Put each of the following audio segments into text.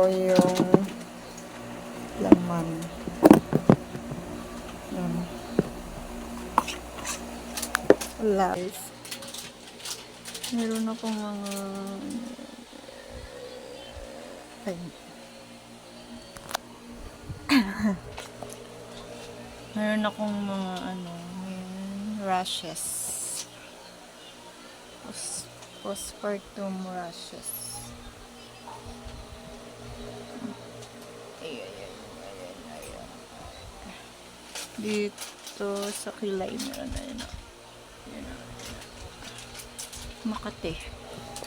yung laman. Yan. Wala. Meron akong mga ay. Meron akong mga rashes. Postpartum rashes. Ayan. Dito sa kilay meron na yun. Makati.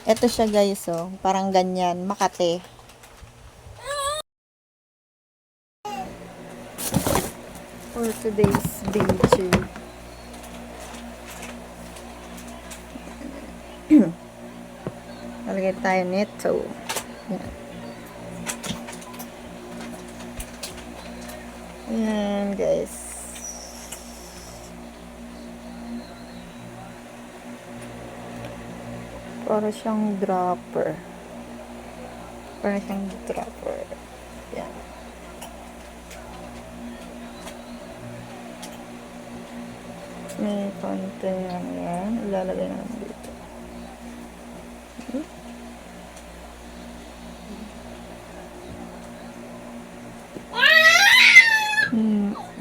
Ito siya guys, oh. Parang ganyan. Makati. For today's video. Nalagay tayo nito. Yan. Yan guys. Para siyang dropper. Yan. May konti lang yan. Ilalagay namin dito.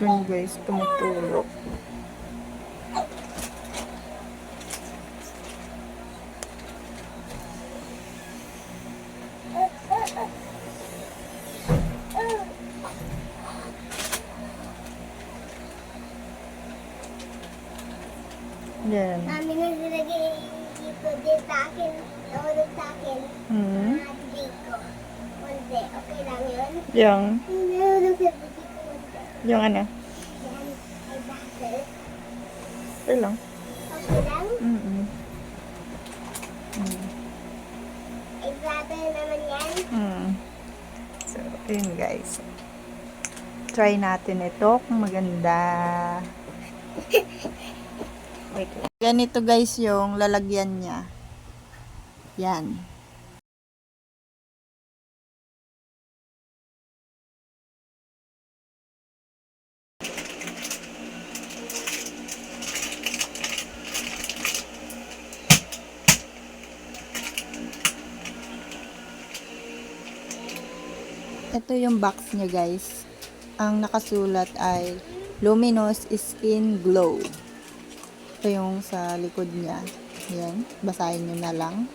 Yun guys, tumutulog. Yan. Mami na nilagay dito din sa akin. Nahulog sa akin. Bibig ko. Konti. Okay lang yun? Yung Nahulog sa bibig ko. Konti. yung ano? Yan. Ay bakit? Okay lang. Okay lang? Ay brother naman yan? So, yun guys. Try natin ito kung maganda. Wait. Ganito guys yung lalagyan niya. Yan. Ito yung box niya guys. Ang nakasulat ay Luminous Skin Glow. Ito yung sa likod niya. Yan. Basahin nyo na lang.